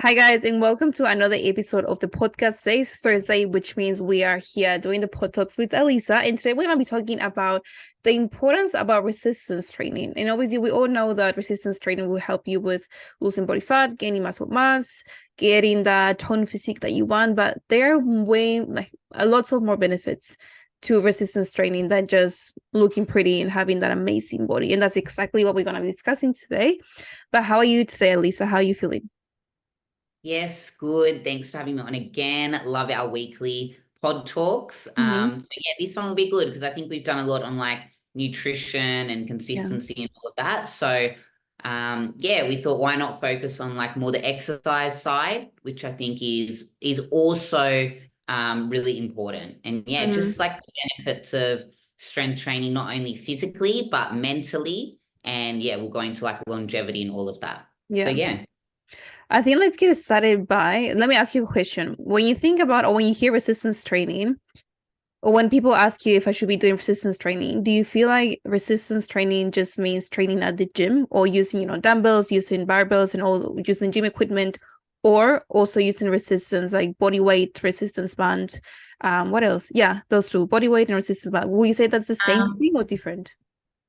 Hi, guys, and welcome to another episode of the podcast. Today is Thursday, which means we are here doing the pod talks with Elisa. And today we're going to be talking about the importance about resistance training. And obviously, we all know that resistance training will help you with losing body fat, gaining muscle mass, getting that tone physique that you want. But there are a lots of more benefits to resistance training than just looking pretty and having that amazing body. And that's exactly what we're going to be discussing today. But how are you today, Elisa? How are you feeling? Yes, good. Thanks for having me on again. Love our weekly pod talks. Mhm. So yeah, this one will be good because I think we've done a lot on like nutrition and Yeah. consistency and all of that. So yeah, we thought why not focus on like more the exercise side, which I think is also really important. And yeah, just Mhm. like the benefits of strength training, not only physically but mentally. And yeah, we'll go into like longevity and all of that. So Yeah. yeah. I think let's get started by let me ask you a question. When you think about or when you hear resistance training, or when people ask you if I should be doing resistance training, do you feel like resistance training just means training at the gym or using, dumbbells, using barbells and all using gym equipment, or also using resistance like body weight, resistance band? What else? Yeah, those two, body weight and resistance band. Will you say that's the same Um, thing or different?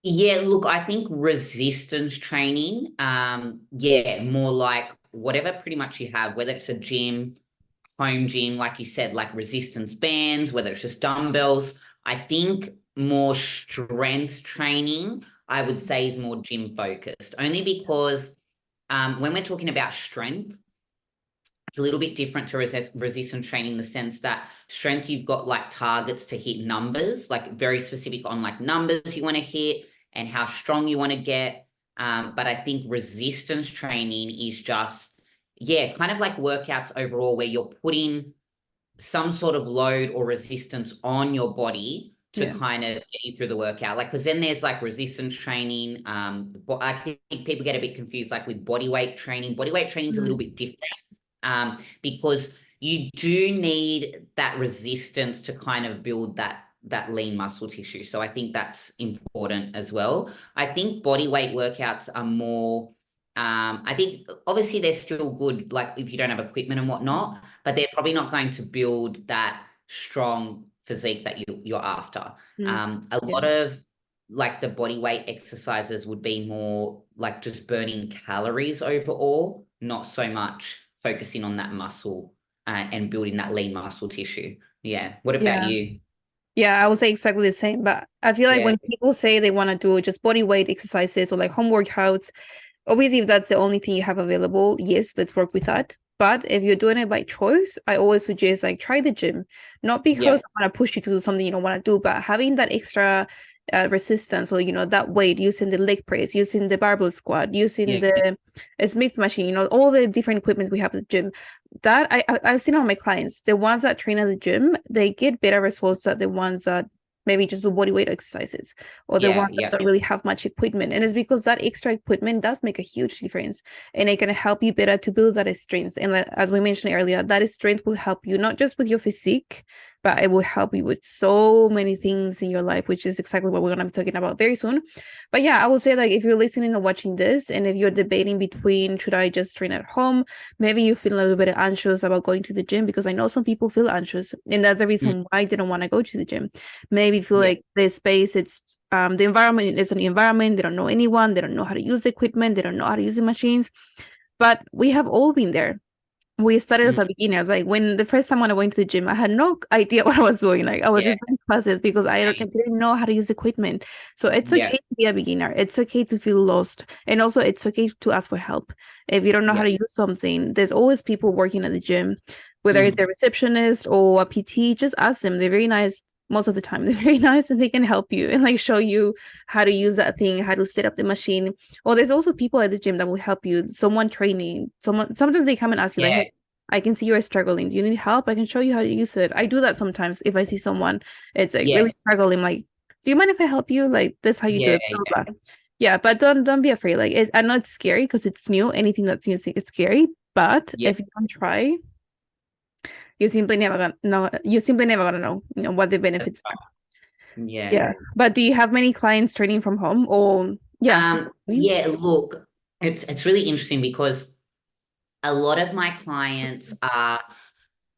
Yeah, look, I think resistance training, yeah, more like whatever pretty much you have, whether it's a gym, home gym, like you said, like resistance bands, whether it's just dumbbells. I think more strength training, I would say, is more gym focused, only because when we're talking about strength, it's a little bit different to resistance training in the sense that strength, you've got like targets to hit numbers, like very specific on like numbers you want to hit and how strong you want to get. But I think resistance training is just, yeah, kind of like workouts overall where you're putting some sort of load or resistance on your body to Yeah. kind of get you through the workout. Like, because then there's like resistance training. But I think people get a bit confused, like with body weight training. Body weight training is a little Mhm. bit different because you do need that resistance to kind of build that lean muscle tissue. So I think that's important as well. I think body weight workouts are more. I think obviously they're still good, like if you don't have equipment and whatnot, but they're probably not going to build that strong physique that you're after. Mhm. A Yeah. lot of like the body weight exercises would be more like just burning calories overall, not so much focusing on that muscle and building that lean muscle tissue. Yeah. What about Yeah. you? Yeah, I would say exactly the same. But I feel like Yeah. when people say they want to do just body weight exercises or like home workouts, obviously if that's the only thing you have available, yes, let's work with that. But if you're doing it by choice, I always suggest like try the gym. Not Yeah. because I want to push you to do something you don't want to do, but having that extra resistance or that weight, using the leg press, using the barbell squat, using Yeah. the Smith machine, all the different equipment we have at the gym. That I've seen on my clients, the ones that train at the gym, they get better results than the ones that maybe just do body weight exercises or the Yeah. ones that Yeah. don't really have much equipment. And it's because that extra equipment does make a huge difference and it can help you better to build that strength. And as we mentioned earlier, that strength will help you not just with your physique, but it will help you with so many things in your life, which is exactly what we're going to be talking about very soon. But yeah, I would say like if you're listening and watching this, and if you're debating between should I just train at home, maybe you feel a little bit anxious about going to the gym because I know some people feel anxious, and that's the Mm, reason why they don't want to go to the gym. Maybe feel yeah. like the space, it's the environment is an environment. They don't know anyone. They don't know how to use the equipment. They don't know how to use the machines. But we have all been there. We started as Mm, a beginners. Like when the first time when I went to the gym, I had no idea what I was doing. Like I was yeah. just doing classes because I didn't know how to use equipment. So it's Yeah. okay to be a beginner. It's okay to feel lost. And also it's okay to ask for help. If you don't know how Yeah. to use something, there's always people working at the gym, whether it's a Mm, receptionist or a PT, just ask them. They're very nice most of the time. They're very nice and they can help you and like show you how to use that thing, how to set up the machine. Or there's also people at the gym that will help you. Someone training, someone sometimes they come and ask you like, yeah. hey, I can see you're struggling. Do you need help? I can show you how to use it. I do that sometimes if I see someone it's like really Yes. struggling. Like, do you mind if I help you? Like this how you do Yeah. it, blah, Yeah. blah, blah. Yeah, but don't be afraid. Like I know it's scary because it's new. Anything that's new, it's scary. But Yeah. if you don't try, you simply never gonna know, what the That's benefits are. right. Yeah. Yeah. But do you have many clients training from home or yeah. Yeah, look, it's really interesting because A lot of my clients are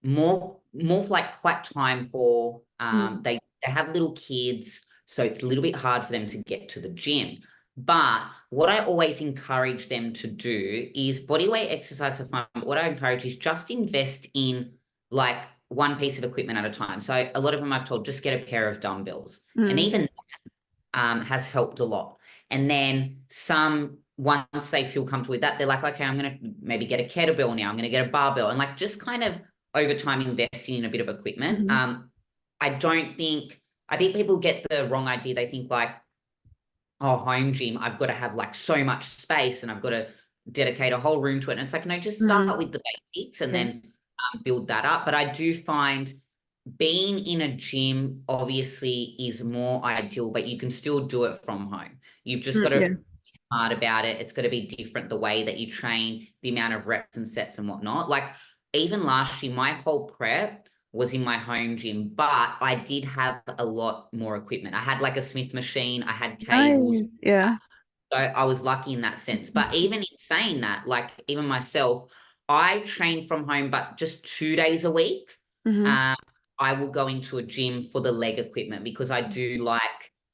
more like quite time poor. Mm. They have little kids, so it's a little bit hard for them to get to the gym. But what I always encourage them to do is bodyweight exercise for fun. What I encourage is just invest in like one piece of equipment at a time. So a lot of them I've told just get a pair of dumbbells, and Mm. even has helped a lot. And then some, once they feel comfortable with that, they're like, okay, I'm going to maybe get a kettlebell now. I'm going to get a barbell, and like just kind of over time investing in a bit of equipment. Mhm. I don't think, I think people get the wrong idea. They think like, oh, home gym, I've got to have like so much space and I've got to dedicate a whole room to it. And it's like, no, just Mm. start with the basics and Yeah, then build that up. But I do find being in a gym obviously is more ideal, but you can still do it from home. You've just got to yeah. be smart about it. It's got to be different the way that you train, the amount of reps and sets and whatnot. Like even last year, my whole prep was in my home gym, but I did have a lot more equipment. I had like a Smith machine, I had cables, Nice. Yeah. so I was lucky in that sense. But even in saying that, like even myself, I train from home, but just 2 days a week. Mm-hmm. Um, I will go into a gym for the leg equipment because I do like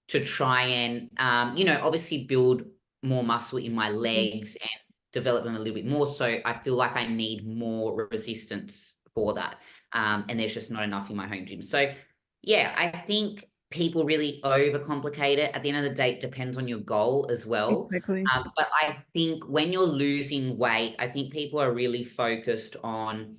to try and, obviously build more muscle in my legs and develop them a little bit more. So I feel like I need more resistance for that. And there's just not enough in my home gym. So yeah, I think people really overcomplicate it. At the end of the day, it depends on your goal as well. Exactly. But I think when you're losing weight, I think people are really focused on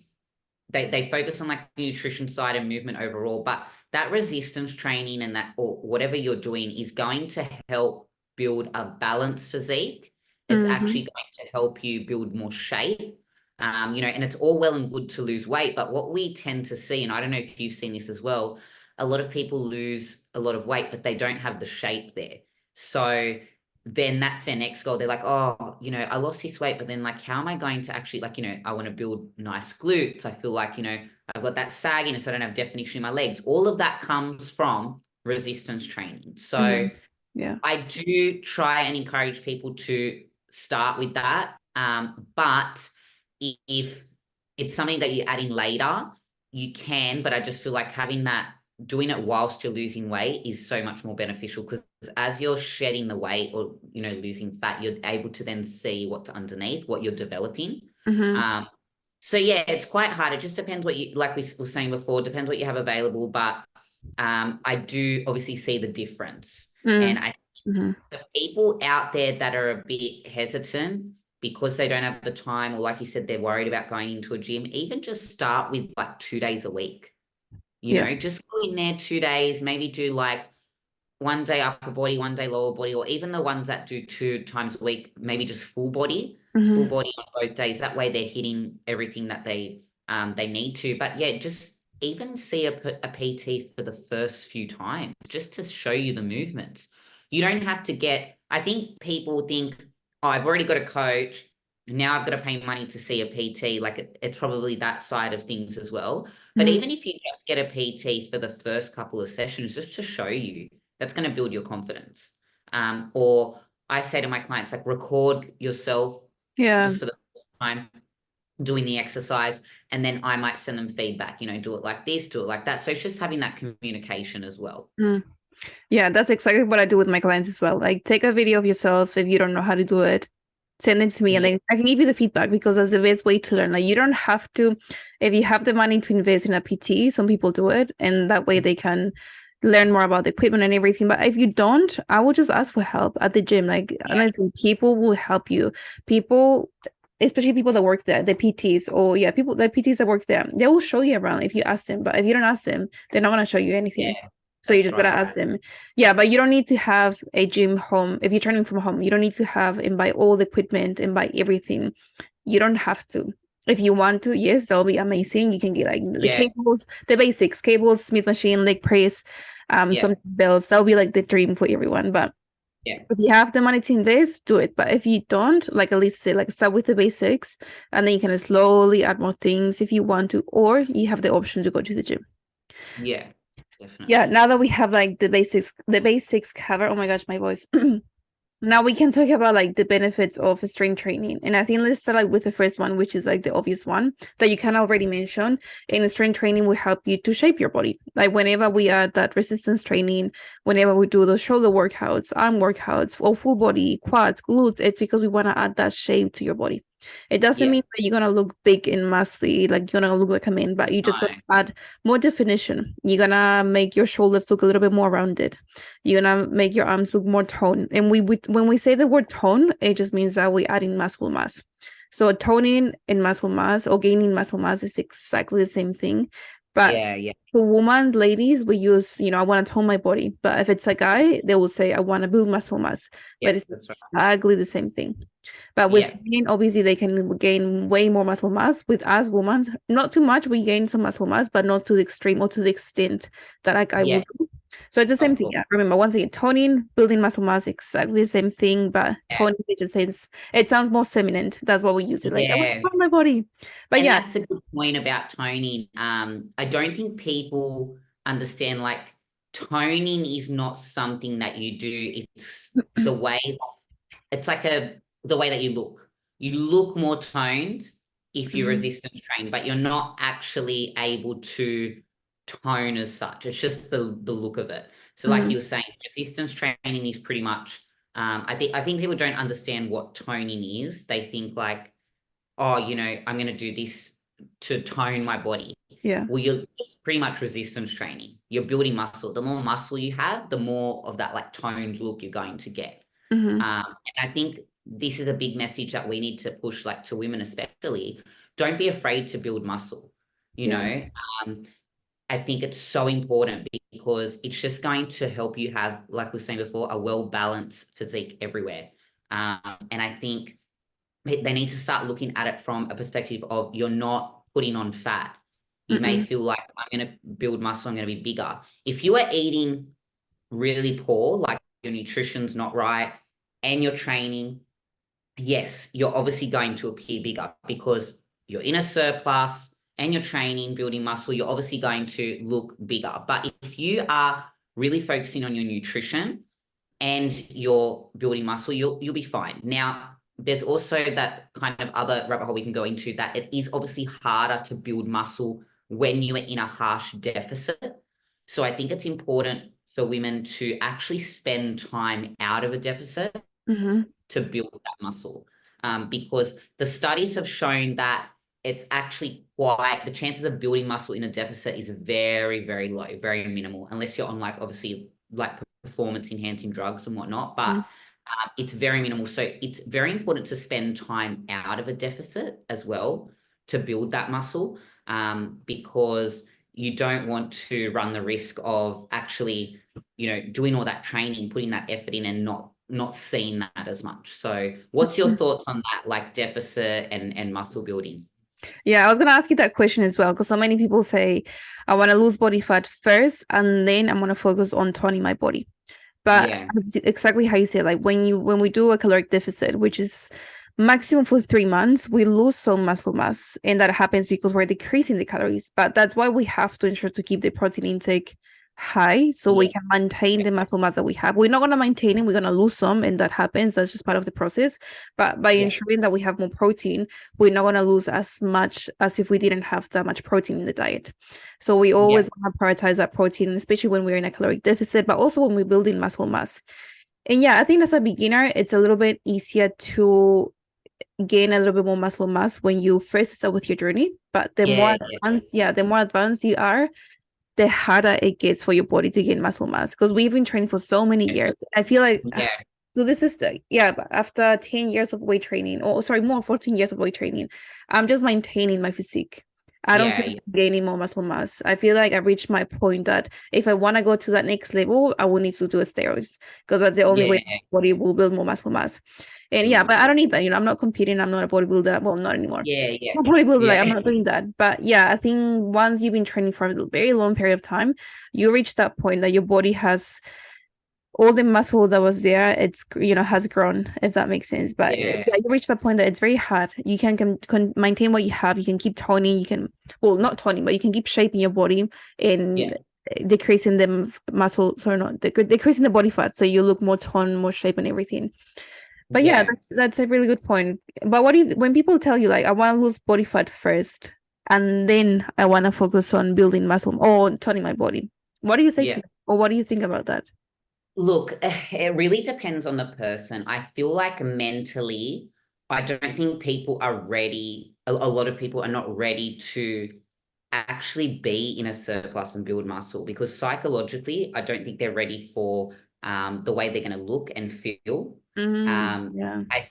they focus on like the nutrition side and movement overall, but that resistance training and that or whatever you're doing is going to help build a balanced physique. It's Mm-hmm. actually going to help you build more shape. And it's all well and good to lose weight, but what we tend to see, and I don't know if you've seen this as well, a lot of people lose a lot of weight, but they don't have the shape there. So then that's their next goal. They're like, oh, I lost this weight, but then like, how am I going to actually like, I want to build nice glutes. I feel like, I've got that sagginess. I don't have definition in my legs. All of that comes from resistance training. Mm-hmm. So Yeah. I do try and encourage people to start with that. But if it's something that you add in later, you can, but I just feel like doing it whilst you're losing weight is so much more beneficial because as you're shedding the weight or, losing fat, you're able to then see what's underneath, what you're developing. Mm-hmm. So yeah, it's quite hard. It just depends what you, like we were saying before, depends what you have available. But I do obviously see the difference. And I Mm-hmm. the people out there that are a bit hesitant because they don't have the time, or like you said, they're worried about going into a gym, even just start with like 2 days a week. Yeah. Just go in there 2 days, maybe do like one day upper body, one day lower body, or even the ones that do 2 times a week, maybe just full Mm-hmm. body on both days. That way they're hitting everything that they need to. But yeah, just even see a PT for the first few times, just to show you the movements. You don't have to I think people think, oh, I've already got a coach. Now I've got to pay money to see a PT. Like it's probably that side of things as well. But Mm-hmm. even if you just get a PT for the first couple of sessions, just to show you, that's going to build your confidence. Or I say to my clients, like record yourself Yeah. just for the first time doing the exercise, and then I might send them feedback, do it like this, do it like that. So it's just having that communication as well. Mm. Yeah, that's exactly what I do with my clients as well. Like, take a video of yourself if you don't know how to do it, send it to me, and Yeah, then I can give you the feedback because that's the best way to learn. Like, you don't have to, if you have the money to invest in a PT, some people do it, and that way they can learn more about the equipment and everything. But if you don't, I will just ask for help at the gym. Like, yeah, honestly, people will help you. People, especially people that work there, the PTs, or yeah, people, the PTs that work there, they will show you around if you ask them. But if you don't ask them, they're not going to show you anything. yeah, So you that's just gotta right. ask them. Yeah, but you don't need to have a gym home. If you're training from home, you don't need to have and buy all the equipment and buy everything. You don't have to. If you want to, yes, that'll be amazing. You can get like the Yeah, cables, the basics, cables, Smith machine, leg press, yeah, some bells. That'll be like the dream for everyone. But yeah, if you have the money to invest, do it. But if you don't, like at least say like start with the basics and then you can slowly add more things if you want to, or you have the option to go to the gym. yeah, Yeah, definitely. now that we have like the basics covered. Oh my gosh, my voice. Now we can talk about like the benefits of strength training. And I think let's start like with the first one, which is like the obvious one that you can already mention. And strength training will help you to shape your body. Like whenever we add that resistance training, whenever we do those shoulder workouts, arm workouts, or full body, quads, glutes, it's because we want to add that shape to your body. It doesn't Yeah. mean that you're gonna look big and muscly, like you're gonna look like a man, but you just No. gonna add more definition. You're gonna make your shoulders look a little bit more rounded. You're gonna make your arms look more toned. And when we say the word tone, it just means that we're adding muscle mass. So toning and muscle mass or gaining muscle mass is exactly the same thing. But Yeah, yeah. for women, ladies, we use, I want to tone my body. But if it's a guy, they will say, I want to build muscle mass. Yeah, But it's that's right. exactly the same thing. But with Yeah. men, obviously, they can gain way more muscle mass. With us, women, not too much. We gain some muscle mass, but not to the extreme or to the extent that a guy will Yeah, do. So it's the same of thing. course. Yeah. Remember, once again, toning, building muscle mass, exactly the same thing. But Yeah. toning, it just says it sounds more feminine. That's what we use it. Like, I want to Yeah. tone my body. But And yeah. that's a good point about toning. I don't think people understand like toning is not something that you do. It's the way, it's like the way that you look. You look more toned if you're Mhm. resistance trained, but you're not actually able to tone as such. It's just the look of it. So like Mhm. you were saying, resistance training is pretty much I think people don't understand what toning is. They think like, oh, I'm going to do this to tone my body. Yeah. Well, you're just pretty much resistance training. You're building muscle. The more muscle you have, the more of that like toned look you're going to get. Hmm. And I think this is a big message that we need to push like to women especially. Don't be afraid to build muscle. You Yeah. know, um, I think it's so important because it's just going to help you have, like we were saying before, a well-balanced physique everywhere. And I think they need to start looking at it from a perspective of you're not putting on fat. You may Mm-mm. feel like I'm going to build muscle, I'm going to be bigger. If you are eating really poor, like your nutrition's not right and you're training, yes, you're obviously going to appear bigger because you're in a surplus and you're training, building muscle, you're obviously going to look bigger. But if you are really focusing on your nutrition and you're building muscle, you'll be fine. Now, there's also that kind of other rabbit hole we can go into that it is obviously harder to build muscle when you are in a harsh deficit. So I think it's important for women to actually spend time out of a deficit Hmm. to build that muscle. Because the studies have shown that it's actually quite the chances of building muscle in a deficit is very, very low, very minimal, unless you're on like obviously like performance enhancing drugs and whatnot. But it's very minimal. So it's very important to spend time out of a deficit as well to build that muscle, because you don't want to run the risk of actually doing all that training, putting that effort in and not seeing that as much. So what's your thoughts on that, like deficit and muscle building? Yeah, I was gonna ask you that question as well, because so many people say, I want to lose body fat first, and then I'm gonna focus on toning my body. But Yeah, exactly how you say, like when we do a caloric deficit, which is maximum for 3 months, we lose some muscle mass, and that happens because we're decreasing the calories. But that's why we have to ensure to keep the protein intake high so we yeah, can maintain the muscle mass that we have. We're not gonna maintain it, we're gonna lose some, and that happens. That's just part of the process. But by yeah, ensuring that we have more protein, we're not gonna lose as much as if we didn't have that much protein in the diet. So we yeah, always want to prioritize that protein, especially when we're in a caloric deficit, but also when we're building muscle mass. And yeah, I think as a beginner, it's a little bit easier to gain a little bit more muscle mass when you first start with your journey. But the more yeah, yeah, advanced, yeah, the more advanced you are, the harder it gets for your body to gain muscle mass. Because we've been training for so many years. I feel like yeah, so this is but after 10 years of weight training, or sorry, more 14 years of weight training, I'm just maintaining my physique. I don't yeah, feel yeah, like I'm gaining more muscle mass. I feel like I reached my point that if I want to go to that next level, I will need to do a steroids because that's the only way yeah, my body will build more muscle mass. And yeah, mm, but I don't need that. I'm not competing. I'm not a bodybuilder. Well, not anymore. yeah, yeah, I'm a bodybuilder, like I'm yeah, not doing that. But yeah, I think once you've been training for a very long period of time, you reach that point that your body has all the muscle that was there, it's has grown, if that makes sense. But yeah, yeah, you reach that point that it's very hard. You can maintain what you have. You can keep toning. You can, well, not toning, but you can keep shaping your body, yeah, and decreasing the muscle, sorry, not decreasing the body fat, so you look more toned, more shape, and everything. But yeah, Yeah. that's a really good point. But what do you, when people tell you like, I want to lose body fat first, and then I want to focus on building muscle or toning my body, what do you say to Yeah. them? Or what do you think about that? Look, it really depends on the person. I feel like mentally, I don't think people are ready. A lot of people are not ready to actually be in a surplus and build muscle because psychologically, I don't think they're ready for the way they're going to look and feel. Yeah. I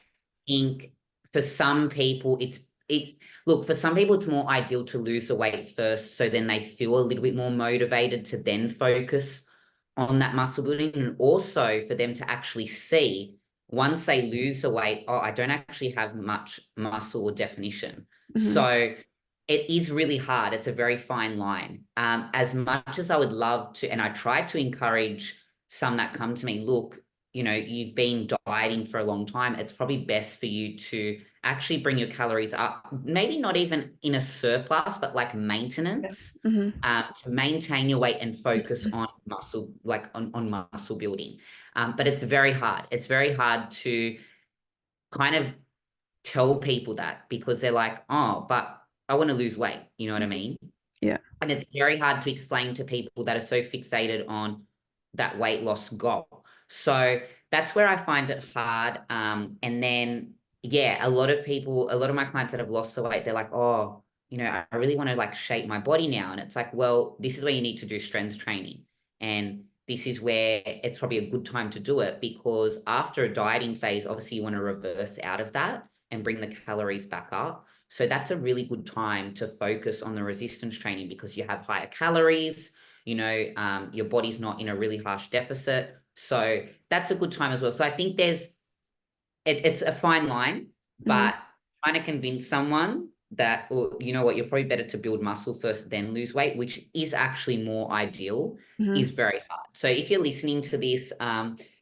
think for some people, look, for some people, it's more ideal to lose the weight first, so then they feel a little bit more motivated to then focus on that muscle building, and also for them to actually see once they lose the weight, oh, I don't actually have much muscle or definition. Mm-hmm. So it is really hard. It's a very fine line. As much as I would love to, and I try to encourage some that come to me, look, you've been dieting for a long time. It's probably best for you to actually bring your calories up, maybe not even in a surplus, but like Yeah. maintenance, Mm-hmm. to maintain your weight and focus on muscle, like on muscle building. But it's very hard. It's very hard to kind of tell people that because they're like, oh, but I want to lose weight. You know what I mean? Yeah. And it's very hard to explain to people that are so fixated on that weight loss goal. So that's where I find it hard. And then, yeah, a lot of my clients that have lost the weight, they're like, oh, I really want to like shape my body now. And it's like, well, this is where you need to do strength training. And this is where it's probably a good time to do it because after a dieting phase, obviously you want to reverse out of that and bring the calories back up. So that's a really good time to focus on the resistance training because you have higher calories, your body's not in a really harsh deficit. So that's a good time as well. So I think it's a fine line, Mm-hmm. but trying to convince someone that, well, you know what, you're probably better to build muscle first, then lose weight, which is actually more ideal, Mm-hmm. is very hard. So if you're listening to this,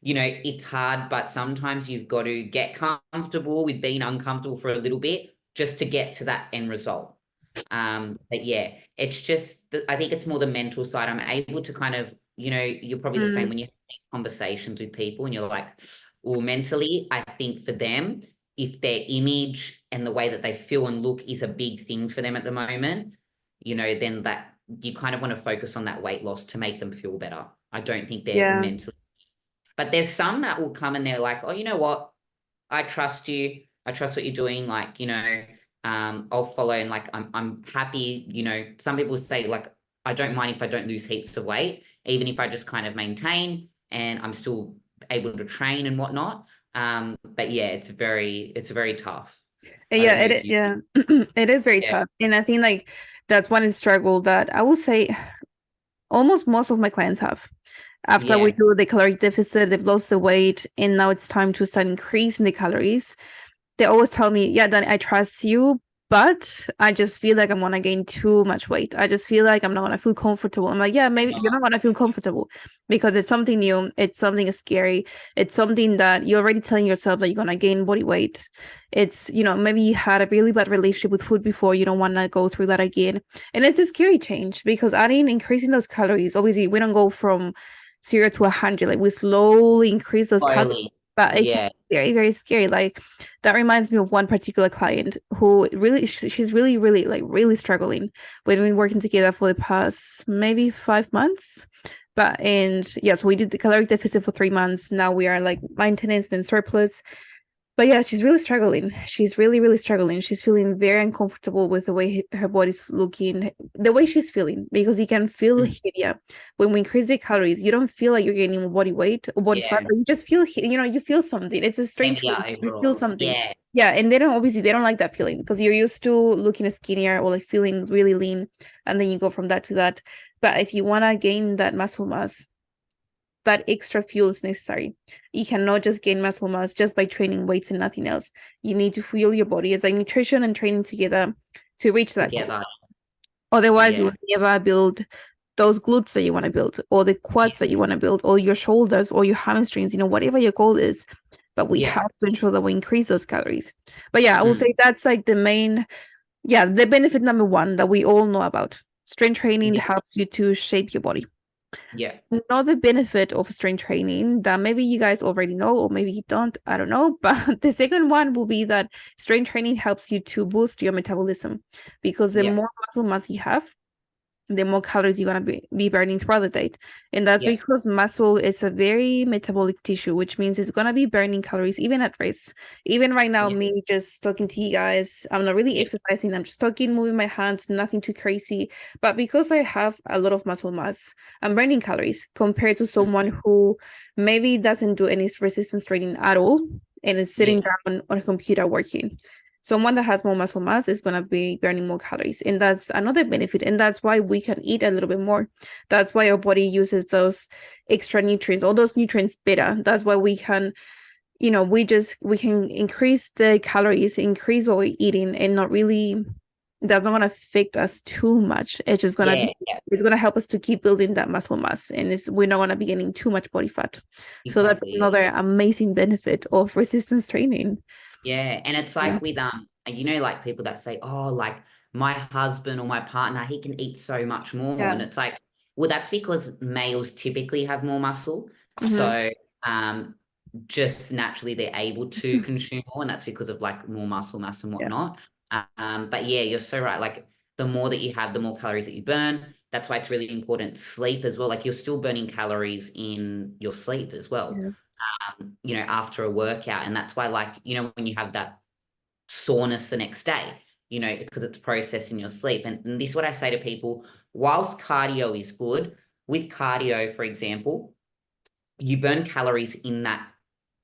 it's hard, but sometimes you've got to get comfortable with being uncomfortable for a little bit just to get to that end result. But yeah, it's just, I think it's more the mental side. I'm able to kind of, you're probably the same when you have these conversations with people and you're like, well, mentally, I think for them, if their image and the way that they feel and look is a big thing for them at the moment, then that you kind of want to focus on that weight loss to make them feel better. I don't think they're Yeah. mentally, but there's some that will come and they're like, oh, you know what? I trust you. I trust what you're doing. Like, I'll follow and like, I'm happy. Some people say like, I don't mind if I don't lose heaps of weight, even if I just kind of maintain and I'm still able to train and whatnot. But yeah, it's very tough. I Yeah, don't know if you, yeah, it is very yeah, tough. And I think like that's one struggle that I will say almost most of my clients have. After we yeah, do the caloric deficit, they've lost the weight, and now it's time to start increasing the calories. They always tell me, yeah, Danny, I trust you, but I just feel like I'm gonna gain too much weight. I just feel like I'm not gonna feel comfortable. I'm like, yeah, maybe you're not gonna feel comfortable because it's something new, it's something scary, it's something that you're already telling yourself that you're gonna gain body weight. It's, maybe you had a really bad relationship with food before, you don't wanna go through that again. And it's a scary change because adding increasing those calories, obviously we don't go from 0 to 100, like we slowly increase those calories, slowly, but it can yeah, be very, very scary. Like that reminds me of one particular client who really, she's really, really, like really struggling. We've been working together for the past maybe 5 months. And yes, we did the caloric deficit for 3 months. Now we are like maintenance and surplus. But yeah, she's really struggling. She's really, really struggling. She's feeling very uncomfortable with the way her body's looking, the way she's feeling, because you can feel mm, heavier. When we increase the calories, you don't feel like you're gaining body weight or body fat, yeah, but you just feel, you feel something. It's a strange heavier feeling. You feel overall, something. yeah, Yeah, and they don't like that feeling because you're used to looking skinnier or like feeling really lean, and then you go from that to that. But if you want to gain that muscle mass, that extra fuel is necessary. You cannot just gain muscle mass just by training weights and nothing else. You need to fuel your body. It's like nutrition and training together to reach that goal. together, Otherwise, you yeah, will never build those glutes that you want to build, or the quads that you want to build, or your shoulders, or your hamstrings, whatever your goal is. But we yeah, have to ensure that we increase those calories. But yeah, I will mm, say that's like the main, yeah, the benefit number one that we all know about. Strength training yeah. helps you to shape your body. Yeah. Another benefit of strength training that maybe you guys already know, or maybe you don't, I don't know. But the second one will be that strength training helps you to boost your metabolism, because the Yeah. more muscle mass you have, the more calories you're going to be burning throughout the day. And that's Yeah. because muscle is a very metabolic tissue, which means it's going to be burning calories even at rest. Even right now, Yeah. me just talking to you guys, I'm not really Yeah. exercising. I'm just talking, moving my hands, nothing too crazy. But because I have a lot of muscle mass, I'm burning calories compared to someone who maybe doesn't do any resistance training at all and is sitting Yeah. down on a computer working. Someone that has more muscle mass is going to be burning more calories. And that's another benefit. And that's why we can eat a little bit more. That's why our body uses those extra nutrients, all those nutrients better. That's why we can, we can increase the calories, increase what we're eating, and not really, that's not going to affect us too much. It's just going to Yeah. be, Yeah. it's going to help us to keep building that muscle mass. And we're not going to be getting too much body fat. So that's Exactly. another amazing benefit of resistance training. Yeah, and it's Yeah. like with like people that say, "Oh, like my husband or my partner, he can eat so much more," Yeah. and it's like, well, that's because males typically have more muscle, Mm-hmm. so um, just naturally they're able to consume more, and that's because of like more muscle mass and Yeah. whatnot. But yeah, you're so right. Like the more that you have, the more calories that you burn. That's why it's really important sleep as well. Like you're still burning calories in your sleep as well, Yeah. after a workout. And that's why, like, when you have that soreness the next day, because it's processed in your sleep. And this is what I say to people, whilst cardio is good, with cardio, for example, you burn calories in that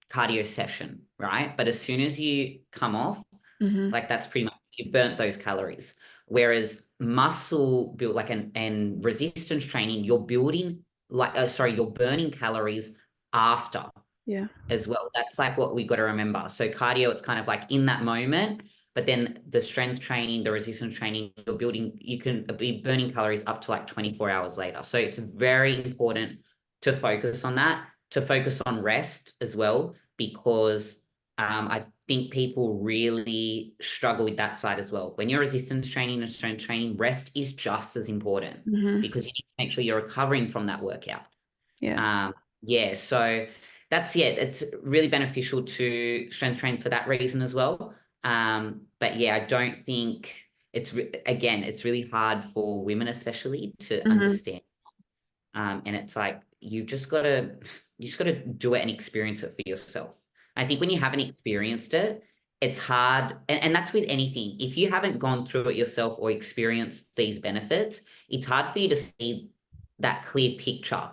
cardio session, right? But as soon as you come off, Mm-hmm. like that's pretty much you burnt those calories. Whereas muscle build like and resistance training, you're building you're burning calories after Yeah. as well. That's like what we got to remember. So cardio, it's kind of like in that moment, but then the strength training, the resistance training, you can be burning calories up to like 24 hours later. So it's very important to focus on that, to focus on rest as well, because I think people really struggle with that side as well. When you're resistance training and strength training, rest is just as important Mm-hmm. because you need to make sure you're recovering from that workout. Yeah. Yeah, so it's really beneficial to strength train for that reason as well. But yeah, I don't think again, it's really hard for women especially to Mm-hmm. understand. And it's like you just gotta do it and experience it for yourself. I think when you haven't experienced it, it's hard, and that's with anything. If you haven't gone through it yourself or experienced these benefits, it's hard for you to see that clear picture.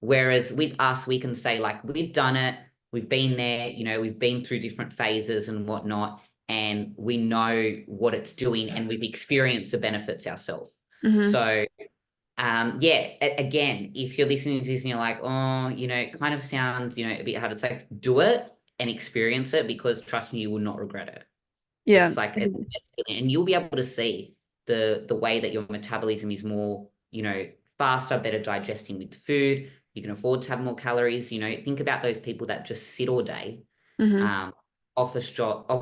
Whereas with us, we can say, like, we've done it, we've been there, we've been through different phases and whatnot, and we know what it's doing and we've experienced the benefits ourselves. Mm-hmm. So, yeah, again, if you're listening to this and you're like, oh, it kind of sounds, a bit hard, it's like, do it and experience it because trust me, you will not regret it. Yeah. It's like, and you'll be able to see the way that your metabolism is more, faster, better digesting with food. You can afford to have more calories. Think about those people that just sit all day, Mm-hmm. um,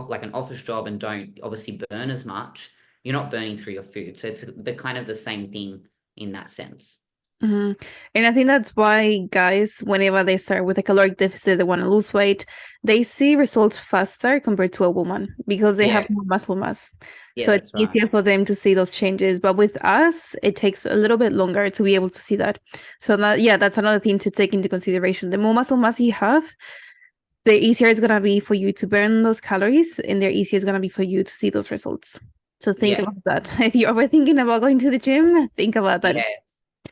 like an office job, and don't obviously burn as much. You're not burning through your food, so it's the kind of the same thing in that sense. Mm-hmm. And I think that's why guys, whenever they start with a caloric deficit, they want to lose weight, they see results faster compared to a woman because they have Yeah, more muscle mass. yeah, So it's that's right. easier for them to see those changes. But with us, it takes a little bit longer to be able to see that. So that, yeah, that's another thing to take into consideration. The more muscle mass you have, the easier it's gonna be for you to burn those calories, and the easier it's gonna be for you to see those results. So think Yeah, about that. If you're ever thinking about going to the gym, think about that. yeah,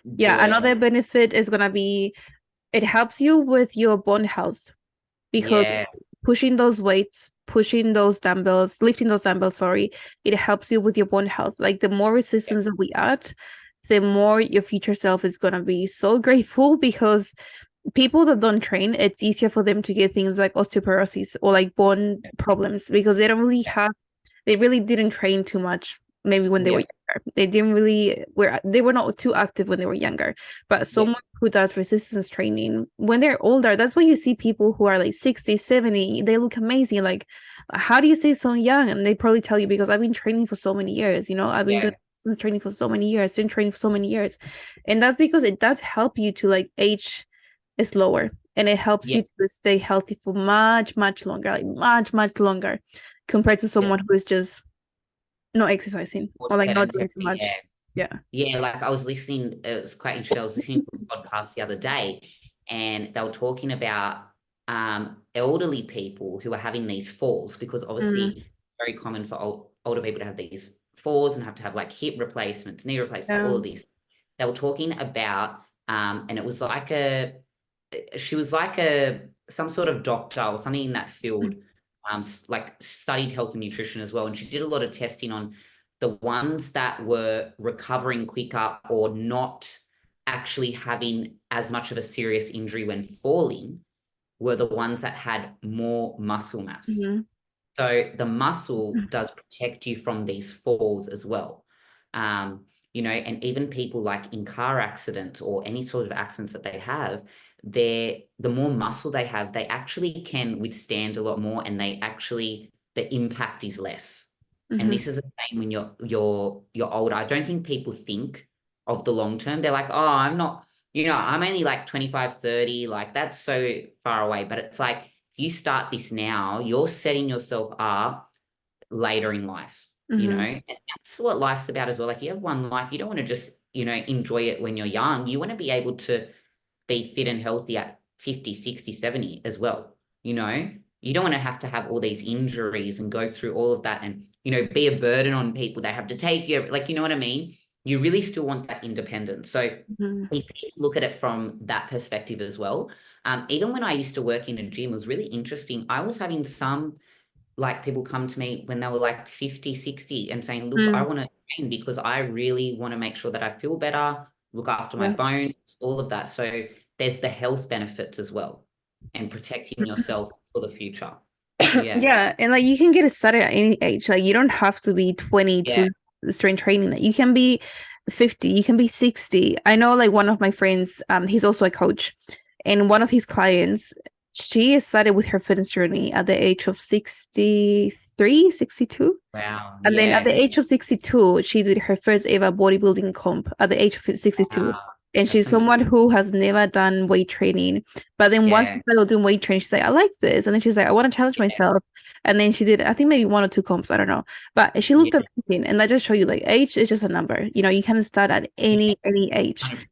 Yeah, do it. another benefit is gonna be it helps you with your bone health because Yeah, pushing those weights, pushing those dumbbells, lifting those dumbbells, sorry, it helps you with your bone health. Like the more yeah, resistance that we add, the more your future self is gonna be so grateful because people that don't train, it's easier for them to get things like osteoporosis or like bone problems because they really didn't train too much maybe when they were yeah, younger. They were not too active when they were younger. But yeah, someone who does resistance training when they're older, that's why you see people who are like 60, 70, they look amazing. Like, how do you stay so young? And they probably tell you because I've been training for so many years, I've been yeah, doing resistance training for so many years, strength training for so many years. And that's because it does help you to like age slower, and it helps Yeah, you to stay healthy for much, much longer, like much longer compared to yeah. someone who is just not exercising More or like not doing sedentary. too much. Yeah. Yeah. Yeah, like I was listening, it was quite interesting. I was listening to a podcast the other day, and they were talking about elderly people who are having these falls, because obviously Mm, it's very common for older people to have these falls and have to have like hip replacements, knee replacements, yeah. all of these. They were talking about, and it was like she was like some sort of doctor or something in that field, like studied health and nutrition as well, and she did a lot of testing on the ones that were recovering quicker or not actually having as much of a serious injury when falling were the ones that had more muscle mass. Mm-hmm. So the muscle does protect you from these falls as well. And even people like in car accidents or any sort of accidents that they have, the more muscle they have, they actually can withstand a lot more, and the impact is less. And Mm-hmm. this is the same when you're older. I don't think people think of the long term. They're like, oh, I'm only like 25, 30, like that's so far away. But it's like if you start this now, you're setting yourself up later in life, Mm-hmm. and that's what life's about as well. Like you have one life, you don't want to just, enjoy it when you're young. You want to be able to be fit and healthy at 50, 60, 70 as well. You don't want to have all these injuries and go through all of that and, be a burden on people. They have to take you, like, you know what I mean? You really still want that independence. So Mm-hmm. if you look at it from that perspective as well, even when I used to work in a gym, it was really interesting. I was having some like people come to me when they were like 50, 60 and saying, look, I Mm, want to train because I really want to make sure that I feel better, look after my yeah. bones, all of that. So there's the health benefits as well and protecting yourself for the future. So yeah, Yeah, and like you can get it started at any age. Like you don't have to be 20 yeah, to strength training. Like, you can be 50, you can be 60. I know like one of my friends, he's also a coach, and one of his clients, she started with her fitness journey at the age of 63, 62. wow, And then at the yeah, age of 62, she did her first ever bodybuilding comp at the age of 62. wow, And that's she's someone who has never done weight training. But then once she yeah, started doing weight training, she's like, I like this. And then she's like, I want to challenge yeah, myself. And then she did, I think maybe one or two comps, I don't know. But she looked yeah, amazing. And that just show you like age is just a number. You can start at yeah, any age. 100%,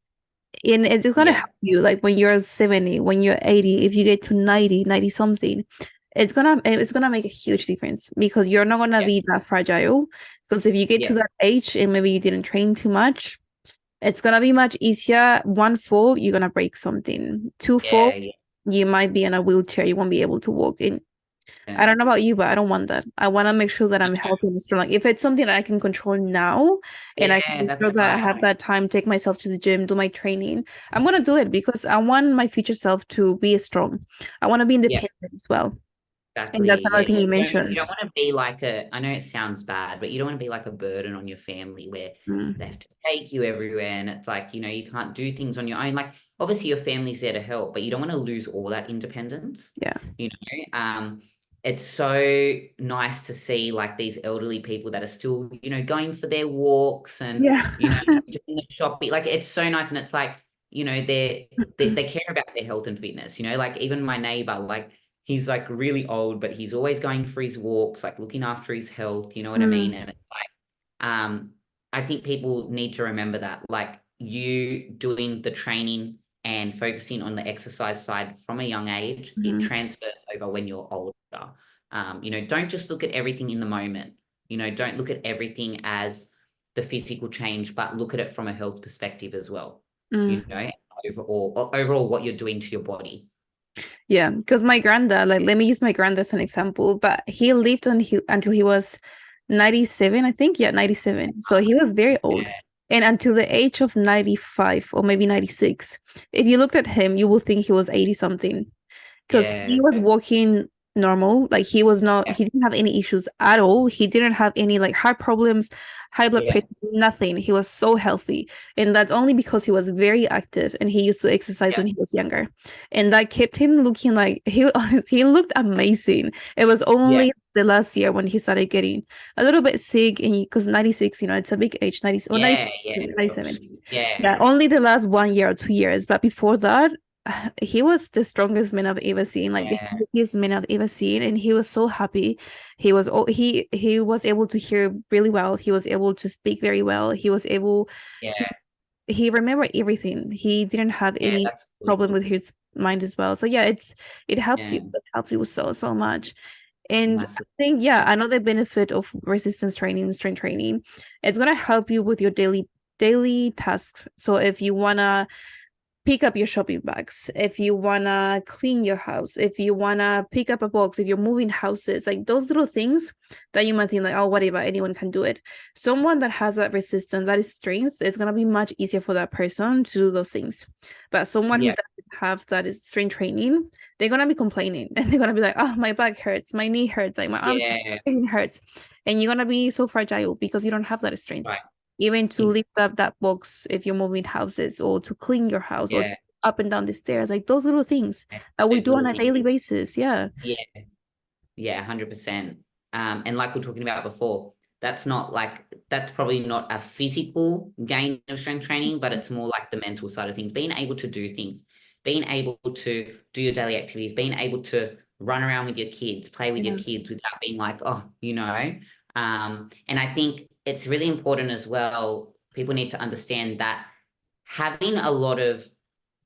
And it's gonna yeah, help you like when you're 70, when you're 80, if you get to 90 something, it's gonna make a huge difference because you're not gonna yeah, be that fragile. Because if you get yeah, to that age and maybe you didn't train too much, it's gonna be much easier. One fall, you're gonna break something. Two fall, yeah, yeah, you might be in a wheelchair, you won't be able to walk in. yeah. I don't know about you, but I don't want that. I want to make sure that I'm healthy and strong. Like if it's something that I can control now and I can Yeah, make that's sure that I right. have that time, take myself to the gym, do my training, I'm gonna do it because I want my future self to be strong. I want to be Yeah. independent as well. And Exactly. that's Yeah. another thing you You mentioned. don't want to be like I know it sounds bad, but you don't want to be like a burden on your family where they Mm, have to take you everywhere. And it's like, you can't do things on your own. Like, obviously, your family's there to help, but you don't want to lose all that independence. yeah. You know, it's so nice to see like these elderly people that are still, going for their walks and, Yeah. doing the shopping. Like, it's so nice. And it's like, they care about their health and fitness, like even my neighbor, like, he's like really old, but he's always going for his walks, like looking after his health, you know what I mean? Mm, And it's like, I think people need to remember that, like you doing the training and focusing on the exercise side from a young age, it mhm, transfers over when you're older. Don't just look at everything in the moment. Don't look at everything as the physical change, but look at it from a health perspective as well. mm. You know, overall what you're doing to your body. Yeah, because my granddad, like, let me use my granddad as an example, but he lived until he was 97, I think. Yeah, 97. So he was very old. Yeah, And until the age of 95 or maybe 96, if you looked at him, you will think he was 80 something because yeah, he was walking normal. Like he didn't have any issues at all. He didn't have any like heart problems, high blood Yeah. pressure, nothing. He was so healthy. And that's only because he was very active and he used to exercise Yeah. when he was younger. And that kept him looking like he looked amazing. It was Yeah. only the last year when he started getting a little bit sick, and because 96, it's a big age, 90 or 90, Yeah. Yeah. For sure. 97. Yeah. Yeah, only the last 1 year or 2 years. But before that, he was the strongest man I've ever seen, like the Yeah. healthiest man I've ever seen, and he was so happy. He was able to hear really well. He was able to speak very well. He Yeah. he remembered everything. He didn't have Yeah. any That's good. problem with his mind as well. So yeah, it helps you. Yeah. It helps you so much. And I Massive. think, yeah, another benefit of resistance training, strength training, it's gonna help you with your daily tasks. So if you wanna pick up your shopping bags, if you wanna clean your house, if you wanna pick up a box, if you're moving houses, like those little things that you might think like, oh, whatever, anyone can do it. Someone that has that resistance, that is strength, it's gonna be much easier for that person to do those things. But someone who Yeah. doesn't have that is strength training, they're gonna be complaining and they're gonna be like, oh, my back hurts, my knee hurts, like my arms Yeah. hurts, and you're gonna be so fragile because you don't have that strength. Right. Even to lift up that box if you're moving houses, or to clean your house, or Yeah. to up and down the stairs, like those little things Yeah. that we Those do on little a things. daily basis. Yeah. Yeah. Yeah, 100%. And like we are talking about before, that's probably not a physical gain of strength training, but it's more like the mental side of things, being able to do things, being able to do your daily activities, being able to run around with your kids, play with your Yeah. kids without being like, oh, and I think it's really important as well. People need to understand that having a lot of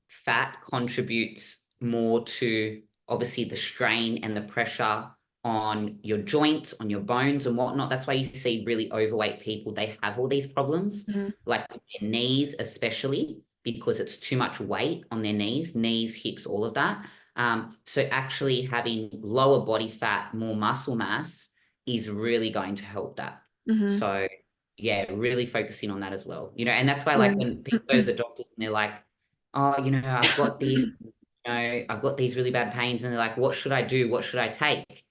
fat contributes more to obviously the strain and the pressure on your joints, on your bones and whatnot. That's why you see really overweight people, they have all these problems, Mhm. like with their knees, especially because it's too much weight on their knees, hips, all of that. So actually having lower body fat, more muscle mass is really going to help that. Mhm. So yeah, really focusing on that as well. And that's why Yeah. like when people go to the doctors and they're like, oh, I've got these really bad pains. And they're like, what should I do? What should I take?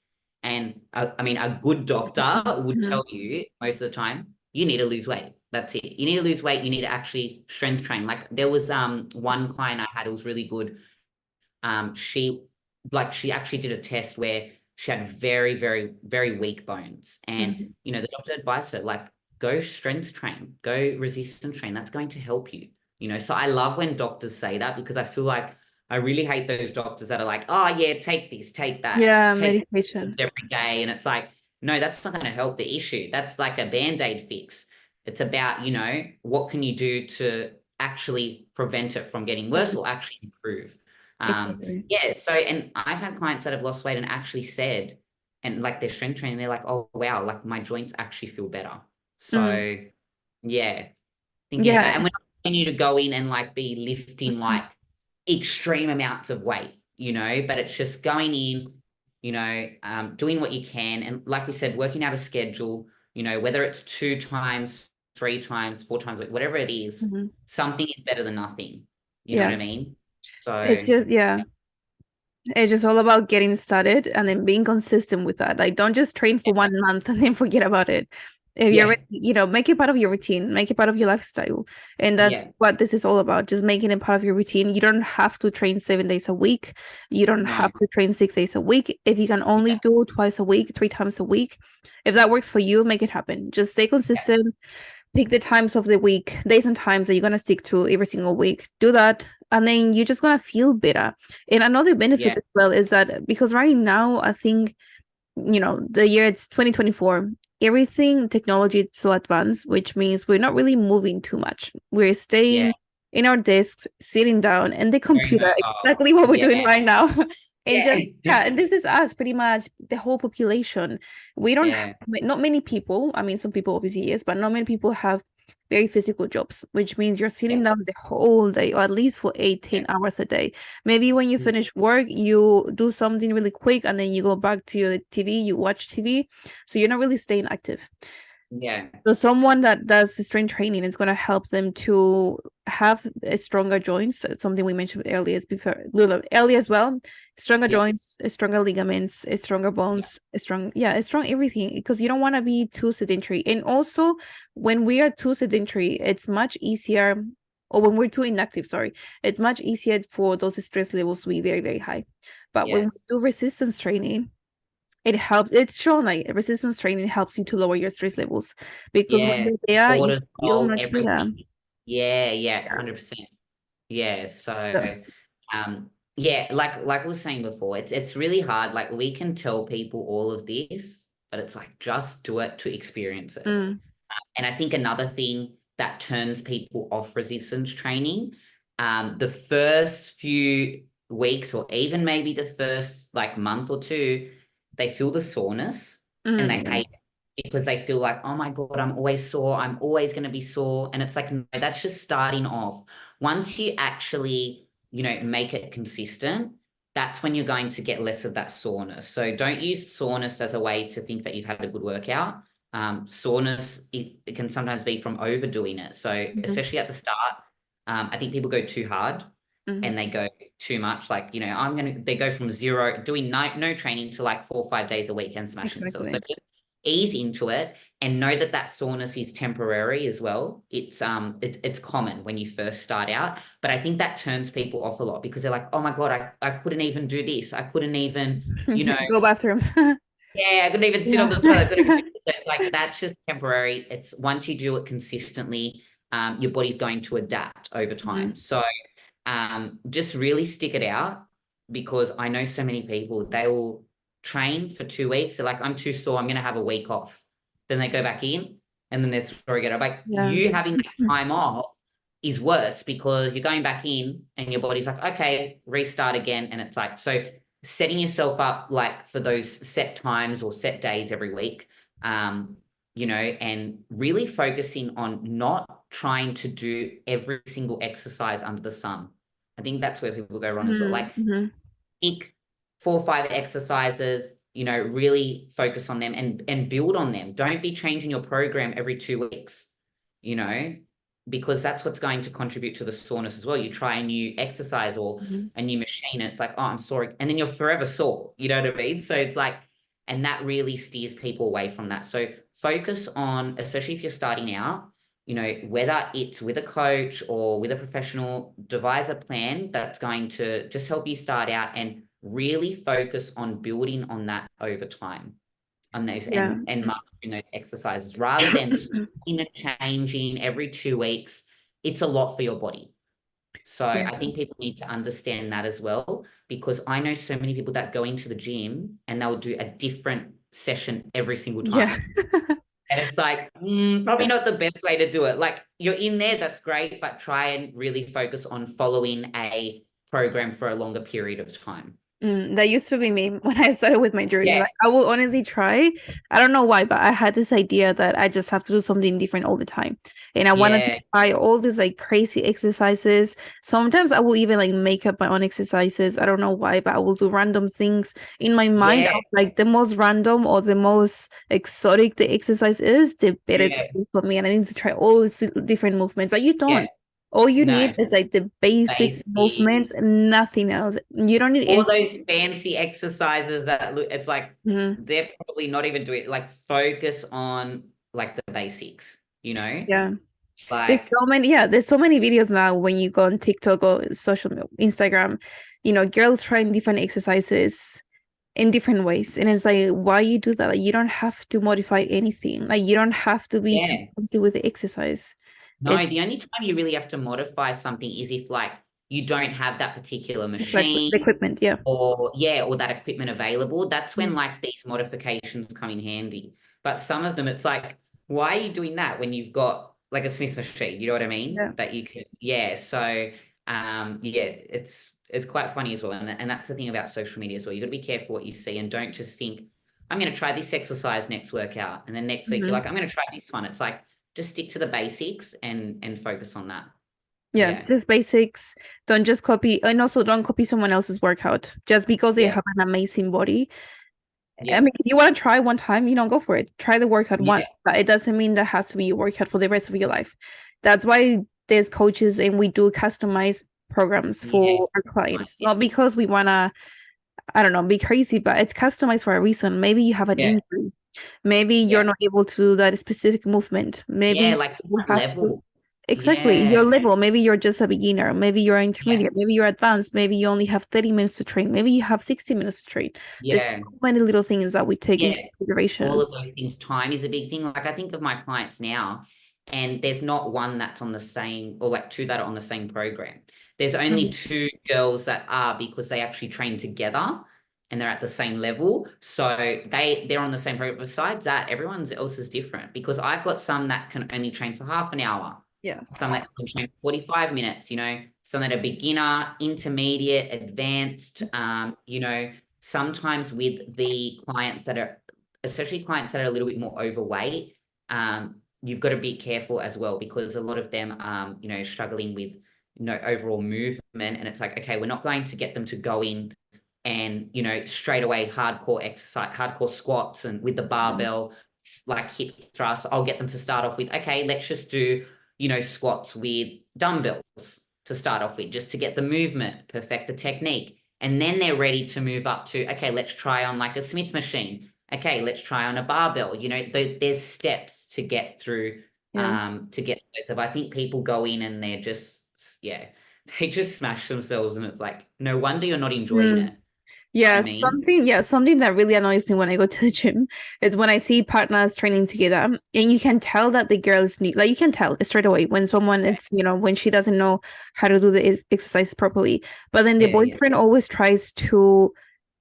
And I mean, a good doctor would Mhm. tell you most of the time, you need to lose weight. That's it. You need to lose weight. You need to actually strength train. Like there was one client I had, it was really good. She actually did a test where she had very, very, very weak bones. And, Mhm. the doctor advised her, like, go strength train, go resistance train. That's going to help you. So I love when doctors say that because I feel like I really hate those doctors that are like, oh yeah, take this, take that, Yeah, take medication. every day. And it's like, no, that's not going to help the issue. That's like a Band-Aid fix. It's about, what can you do to actually prevent it from getting worse Mhm. or actually improve? Exactly. Yeah, so and I've had clients that have lost weight and actually said, and like their strength training, they're like, oh wow, like my joints actually feel better. Mm. So yeah, thinking about, Yeah. and we're not asking you to go in and like be lifting Mhm. like extreme amounts of weight, but it's just going in, doing what you can, and like we said, working out a schedule, whether it's 2 times, 3 times, 4 times, whatever it is, Mhm. something is better than nothing. You know what Yeah. I mean? So It's just, yeah. It's just all about getting started and then being consistent with that. Like, don't just train for yeah, 1 month and then forget about it. If you're yeah, ready, make it part of your routine, make it part of your lifestyle. And that's yeah, what this is all about, just making it part of your routine. You don't have to train 7 days a week. You don't no, have to train 6 days a week. If you can only yeah, do twice a week, 3 times a week, if that works for you, make it happen. Just stay yeah, consistent, pick the times of the week, days and times that you're gonna stick to every single week. Do that, and then you're just gonna feel better. And another benefit yeah, as well is that because right now, I think, the year it's 2024, everything technology is so advanced, which means we're not really moving too much. We're yeah, staying in our desks, sitting down, and the very computer, mobile. exactly what we're Yeah, doing right now. And yeah, just, yeah, and this is us pretty much, the whole population. We don't have, yeah, not many people, I mean, some people obviously yes, but not many people have very physical jobs, which means you're yeah, sitting down the whole day, or at least for eight, yeah. 10 hours a day. Maybe when you Mm, finish work, you do something really quick and then you go back to your TV, you watch TV. So you're not really staying active. Yeah. So someone that does strength training is going to help them to have a stronger joints. Something we mentioned earlier as before, earlier as well. Stronger Yeah. joints, stronger ligaments, stronger Yeah. bones, a strong everything. Because you don't want to be too sedentary. And also, when we are too sedentary, it's much easier. Or when we're too inactive, sorry, it's much easier for those stress levels to be very, very high. But when we Yes. do resistance training, it helps. It's shown like resistance training helps you to lower your stress levels because when Yeah. you're there, you feel Cortisol, much better. everything. Yeah, yeah, Yeah. 100%. Yeah. So, Yes. yeah, like I was saying before, it's really hard. Like we can tell people all of this, but it's like just do it to experience it. Mm, And I think another thing that turns people off resistance training, the first few weeks or even maybe the first like month or two, they feel the soreness and they yeah. hate it because they feel like, oh my God, I'm always sore. I'm always going to be sore. And it's like, no, that's just starting off. Once you actually, make it consistent, that's when you're going to get less of that soreness. So don't use soreness as a way to think that you've had a good workout. Soreness, it can sometimes be from overdoing it. So Mhm, especially at the start, I think people go too hard mhm. and they go too much. Like, they go from zero, doing no training to like 4 or 5 days a week and smashing themselves. So Exactly. just ease into it and know that that soreness is temporary as well. It's common when you first start out, but I think that turns people off a lot because they're like, oh my God, I couldn't even do this. I couldn't even, you know, Go bathroom. yeah, I couldn't even sit on Yeah. the toilet. I couldn't even do it. Like that's just temporary. It's once you do it consistently, your body's going to adapt over time. Mhm. So just really stick it out because I know so many people, they will train for 2 weeks. They're like, I'm too sore. I'm going to have a week off. Then they go back in and then they're sore again. Like Yeah. you having that time off is worse because you're going back in and your body's like, okay, restart again. And it's like, so setting yourself up like for those set times or set days every week, and really focusing on not trying to do every single exercise under the sun. I think that's where people go wrong as well. Mhm, Like mhm. pick 4 or 5 exercises, really focus on them and build on them. Don't be changing your program every 2 weeks, you know, because that's what's going to contribute to the soreness as well. You try a new exercise or Mhm. a new machine, and it's like, oh, I'm sore, and then you're forever sore. You know what I mean? So it's like, and that really steers people away from that. So focus on, especially if you're starting out, whether it's with a coach or with a professional, devise a plan that's going to just help you start out and really focus on building on that over time on those Yeah. and mastering those exercises rather than stopping and changing every 2 weeks. It's a lot for your body. So Yeah. I think people need to understand that as well, because I know so many people that go into the gym and they'll do a different session every single Yeah. time. And it's like, probably not the best way to do it. Like you're in there, that's great, but try and really focus on following a program for a longer period of time. That used to be me when I started with my journey. Yeah, Like, I will honestly try. I don't know why, but I had this idea that I just have to do something different all the time. And I wanted to yeah, try all these like crazy exercises. Sometimes I will even like make up my own exercises. I don't know why, but I will do random things in my mind. yeah, Of like the most random or the most exotic the exercise is, the better it's yeah, gonna be for me. And I need to try all these different movements. But you yeah. don't. All you No, need is like the basic movements basics. and nothing else. You don't need All anything. those fancy exercises that look, it's like Mhm. they're probably not even doing it. Like focus on like the basics, Yeah. like There's so many videos now when you go on TikTok or Instagram, girls trying different exercises in different ways. And it's like, why you do that? Like, you don't have to modify anything. Like, you don't have to be too yeah. fancy with the exercise. No, It's the only time you really have to modify something is if like you don't have that particular exactly the machine equipment. Yeah. or that equipment available. That's when Mm. like these modifications come in handy. But some of them, it's like, why are you doing that when you've got like a Smith machine? You know what I mean? Yeah. That you could, yeah. So, it's quite funny as well, and that's the thing about social media as well. You got to be careful what you see, and don't just think, I'm going to try this exercise next workout, and then next week you're Mhm. like, I'm going to try this one. It's like just stick to the basics and focus on that. Yeah, Yeah, just basics. Don't just copy, and also don't copy someone else's workout just because they yeah. have an amazing body. I Yeah. mean, if you want to try one time, go for it. Try the workout Yeah. once, but it doesn't mean that has to be your workout for the rest of your life. That's why there's coaches and we do customized programs Yeah. for our clients. Yeah. Not because we want to, I don't know, be crazy, but it's customized for a reason. Maybe you have an Yeah. injury. Maybe Yeah. you're not able to do that specific movement. Yeah. Maybe Like you different have to. level. Exactly. Yeah. Your level. Maybe you're just a beginner. Maybe you're Yeah. intermediate. Maybe you're advanced. Maybe you only have 30 minutes to train. Maybe you have 60 minutes to train. There's Yeah. so many little things that we take into Yeah. All consideration. of those things. Time is a big thing. Like I think of my clients now, and there's not one that's on the same, or like two that are on the same program. There's only Mm, two girls that are, because they actually train together and they're at the same level. So they're on the same program. Besides that, everyone else is different, because I've got some that can only train for half an hour, yeah. some that can train 45 minutes, some that are beginner, intermediate, advanced, sometimes with the clients that are, especially clients that are a little bit more overweight, you've got to be careful as well, because a lot of them, struggling with, overall movement. And it's like, okay, we're not going to get them to go in and, straight away hardcore exercise, hardcore squats and with the Yeah. barbell, like hip thrust. I'll get them to start off with, okay, let's just do, squats with dumbbells to start off with, just to get the movement, perfect the technique. And then they're ready to move up to, okay, let's try on like a Smith machine. Okay, let's try on a barbell. There's steps to get through, Yeah. to get. So I think people go in and they're just, yeah, they just smash themselves, and it's like, no wonder you're not enjoying Mm. it. Yeah, I mean, something that really annoys me when I go to the gym is when I see partners training together and you can tell that the girls need, like you can tell straight away when someone it's, when she doesn't know how to do the exercise properly. But then the yeah, yeah, boyfriend always tries to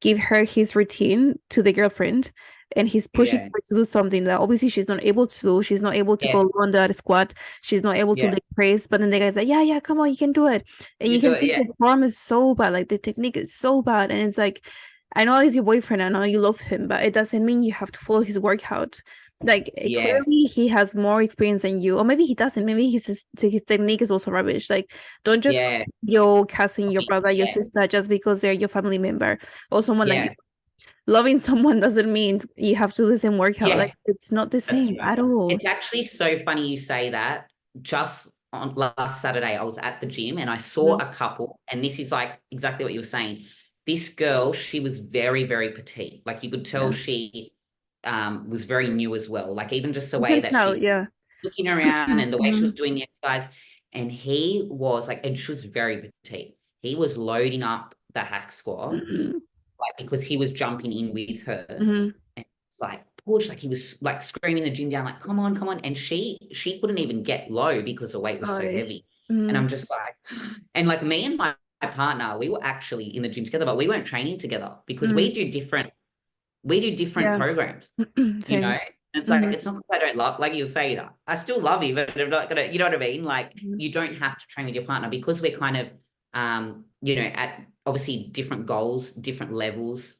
give her his routine to the girlfriend and he's pushing yeah, her to do something that obviously she's not able to do. She's not able to yeah, go on that squat. She's not able to yeah. leg press. But then the guy's like, yeah, yeah, come on, you can do it. And You you do can it, see yeah, the form is so bad, like the technique is so bad. And it's like, I know he's your boyfriend, I know you love him, but it doesn't mean you have to follow his workout. Like yeah, clearly he has more experience than you, or maybe he doesn't. Maybe his technique is also rubbish. Like don't just yeah, your cousin, your brother, your yeah, sister just because they're your family member or someone that you yeah, loving someone doesn't mean you have to do the same workout. yeah. Like it's not the That's same right. at all. It's actually so funny you say that. Just on last Saturday, I was at the gym and I saw Mhm. a couple, and this is like exactly what you were saying. This girl, she was very, very petite. Like you could tell Yeah. she was very new as well. Like even just the You way can that tell, she yeah. looking around and the way she was Mhm. doing the exercise. And he was like, and she was very petite. He was loading up the hack squat, Mhm. like because he was jumping in with her, Mhm. and it's like push, like he was like screaming the gym down, like come on, come on, and she couldn't even get low because the weight was so Oh, heavy, and mhm. I'm just like, and like me and my partner, we were actually in the gym together, but we weren't training together because Mhm. we do different Yeah. programs, you know. Same. And it's like Mhm. it's not because I don't love, like you say, I still love you, but I'm not gonna, you know what I mean? Like Mhm. you don't have to train with your partner because we're kind of, at obviously different goals, different levels,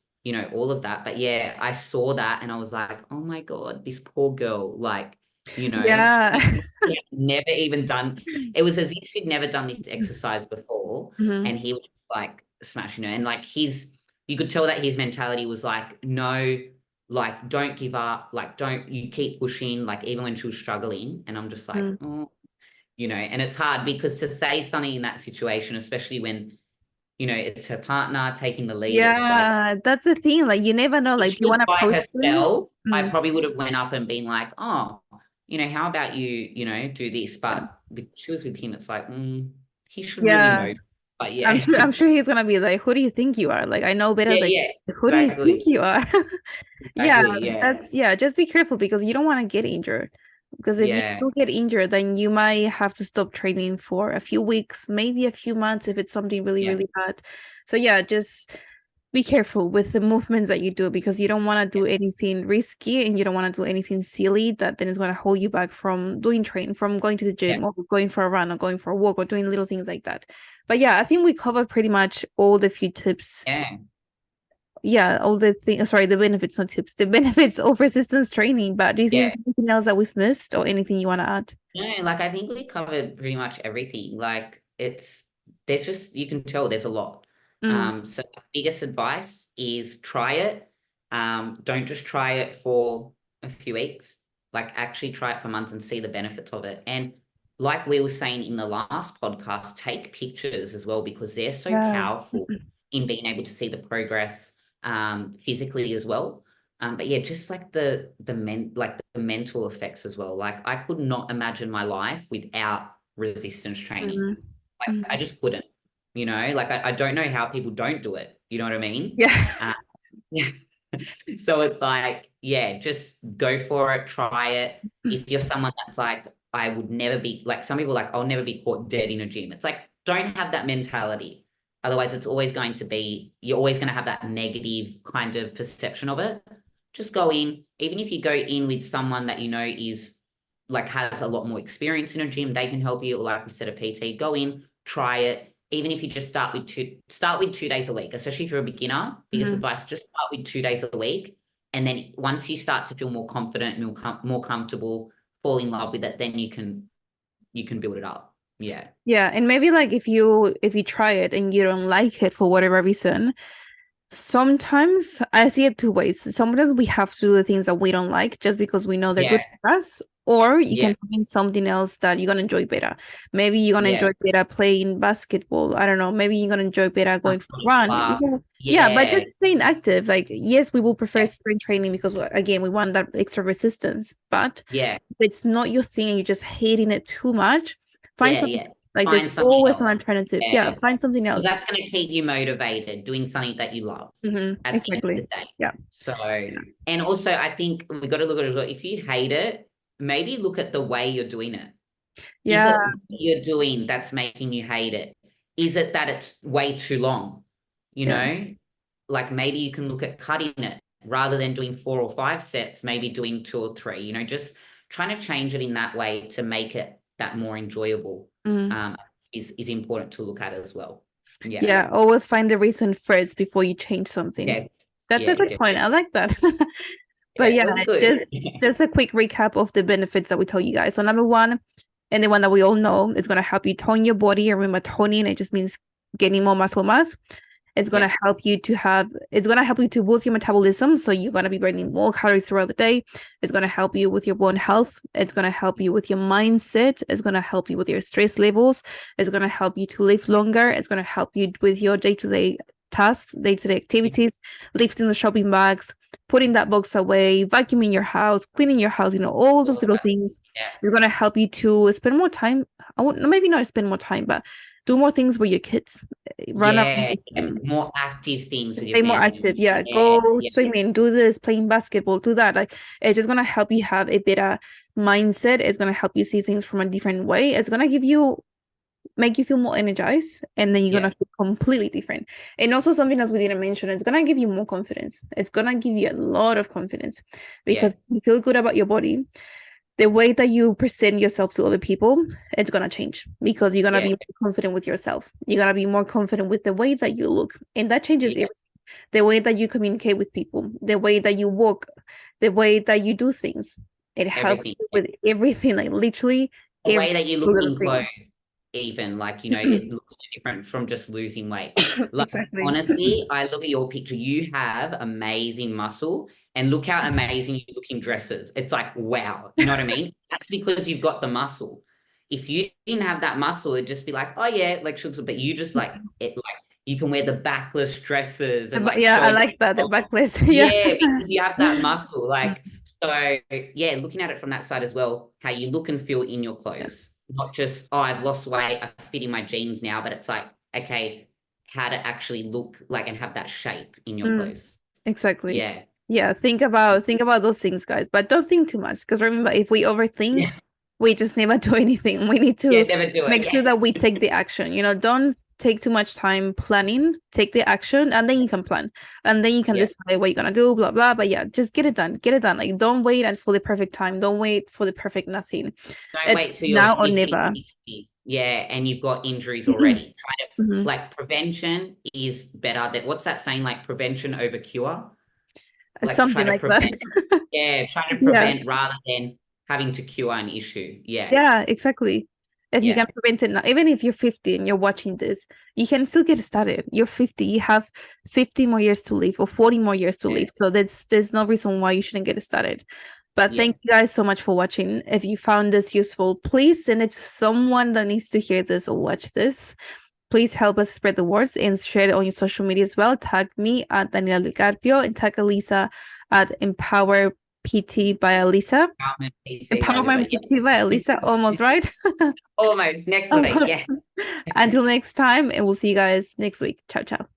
all of that. But yeah, I saw that and I was like, oh my God, this poor girl, like, Yeah. she had never even done. It was as if she'd never done this exercise before, Mhm. and he was just like smashing her, and like you could tell that his mentality was like, no, like, don't give up, like, don't, you keep pushing, like, even when she was struggling. And I'm just like, Mhm. oh, and it's hard because to say something in that situation, especially when, it's her partner taking the lead, it's like, Yeah, that's the thing. Like you never know. if Like, do she you was want to by approach them? herself, I Mm, probably would have went up and been like, oh, how about you, do this? yeah. But because she was with him, it's like, he should really Yeah. know. But I'm yeah, sure I'm sure he's gonna be like, who do you think you are? Like, I know better yeah, than yeah, you. Who do you think exactly, you are? Yeah, exactly, yeah, just be careful because you don't want to get injured. Because if you yeah, do get injured, then you might have to stop training for a few weeks, maybe a few months if it's something really, yeah, really bad. So yeah, just be careful with the movements that you do because you don't want to do anything risky and you don't want to do anything silly that then is going to hold you back from doing train, from going to the yeah, gym or going for a run or going for a walk or doing little things like that. But yeah, I think we covered pretty much all the few tips. yeah. Yeah, all the things, sorry, the benefits, not tips, the benefits of resistance training. But do you think Yeah. there's anything else that we've missed or anything you want to add? No, like I think we covered pretty much everything. Like there's just, you can tell there's a lot. Mm, So the biggest advice is try it. Don't just try it for a few weeks. Like actually try it for months and see the benefits of it. And like we were saying in the last podcast, take pictures as well because they're so Yeah. powerful in being able to see the progress physically as well. But yeah, just like the mental effects as well. Like I could not imagine my life without resistance training. Mhm. Like I Mhm. just couldn't, like I don't know how people don't do it. You know what I mean? Yeah. Um, so it's like, yeah, just go for it, try it. If you're someone that's like, I would never be like some people like, I'll never be caught dead in a gym. It's like, don't have that mentality. Otherwise, it's always going to be, you're always going to have that negative kind of perception of it. Just go in, even if you go in with someone that you know is like has a lot more experience in a gym, they can help you. Or like we said, a PT, go in, try it. Even if you just start with 2 days a week, especially if you're a beginner, biggest Mhm. advice, just start with 2 days a week. And then once you start to feel more confident, more comfortable, fall in love with it, then you can build it up. Yeah. Yeah, and maybe like if you try it and you don't like it for whatever reason, sometimes I see it two ways. Sometimes we have to do the things that we don't like just because we know they're good Yeah. for us, or you Yeah. can find something else that you're gonna enjoy better. Maybe you're gonna Yeah. enjoy better playing basketball. I don't know. Maybe you're gonna enjoy better Some going for a sort of run. class. Yeah, but Yeah. just staying active. Like, yes, we will prefer Yeah. strength training because again, we want that extra resistance. But Yeah. if it's not your thing and you're just hating it too much, find Yeah. something Yeah. like there's Find something always an else. alternative. Yeah, Yeah. find something Because else. that's going to keep you motivated doing something that you love at the end of the Exactly. day. Yeah. So, and also I think we got to look at it. If you hate it, maybe look at the way you're doing it. Is Yeah. it what you're doing that's making you hate it? Is it that it's way too long? You Yeah. know, like maybe you can look at cutting it rather than doing 4 or 5 sets, maybe doing 2 or 3, just trying to change it in that way to make it that more enjoyable Mm. um, is important to look at as well. Yeah. Yeah. Always find the reason first before you change something. Yes. That's a Yeah, good point. definitely. I like that. Yeah, But it yeah, was good. just a quick recap of the benefits that we told you guys. So number one, and the one that we all know, is going to help you tone your body. And remember, toning, it just means gaining more muscle mass. It's going Yeah, to help you to boost your metabolism. So you're going to be burning more calories throughout the day. It's going to help you with your bone health. It's going to help you with your mindset. It's going to help you with your stress levels. It's going to help you to live longer. It's going to help you with your day-to-day tasks, day-to-day activities, lifting the shopping bags, putting that box away, vacuuming your house, cleaning your house, all those little things. yeah, It's going to help you to spend more time. I won't, maybe not spend more time, but do more things with your kids. Run around yeah, with yeah. them, More active things with your stay more family. active. Yeah, Yeah, go yeah, swimming, do this, playing basketball, do that. Like, it's just gonna help you have a better mindset. It's gonna help you see things from a different way. It's gonna make you feel more energized, and then you're yeah, gonna feel completely different. And also something else we didn't mention, it's gonna give you more confidence. It's gonna give you a lot of confidence because yes, you feel good about your body. The way that you present yourself to other people, it's gonna change because you're gonna yeah, be more confident with yourself. You're gonna be more confident with the way that you look, and that changes yeah, everything. The way that you communicate with people, the way that you walk, the way that you do things. It helps everything. you Yeah. with everything, like literally The every way that you look little in clothes, thing. even like, it looks different from just losing weight. Like, Exactly. honestly, I look at your picture, you have amazing muscle, and look how amazing you look in dresses. It's like, wow, you know what I mean? That's because you've got the muscle. If you didn't have that muscle, it'd just be like, oh yeah, like she looks, but you just like it, like you can wear the backless dresses and But like yeah, show I everyone like that, the off. backless. Yeah. Yeah, because you have that muscle. Like, so yeah, looking at it from that side as well, how you look and feel in your Yeah. clothes, not just, oh, I've lost weight, I fit in my jeans now, but it's like, okay, how to actually look like and have that shape in your Mm, clothes. exactly. Yeah. Yeah, think about those things, guys. But don't think too much because remember, if we overthink, Yeah. we just never do anything. We need Yeah, to never do it. make sure Yeah. that we take the action. Don't take too much time planning. Take the action, and then you can plan, and then you can Yeah. decide what you're gonna do. Blah blah. But yeah, just get it done. Get it done. Like, don't wait for the perfect time. Don't wait for the perfect nothing. Don't It's wait till you're now or 50, never. 60. Yeah, and you've got injuries already. Try to, Mhm. like, prevention is better than, what's that saying? Like, prevention over cure. Like, try Something to like that. prevent. Yeah, trying to Yeah. prevent rather than having to cure an issue. Yeah. Yeah, exactly. If you Yeah. can prevent it now, even if you're 50 and you're watching this, you can still get started. You're 50, you have 50 more years to live or 40 more years to live. So there's no reason why you shouldn't get started. But thank you guys so much for watching. If you found this useful, please send it to someone that needs to hear this or watch this. Please help us spread the words and share it on your social media as well. Tag me at Daniela Del Carpio and tag Elisa at Empower PT by Elisa. Empowerment PT by Elisa. Almost right. Almost next week. Yeah. Until next time, and we'll see you guys next week. Ciao, ciao.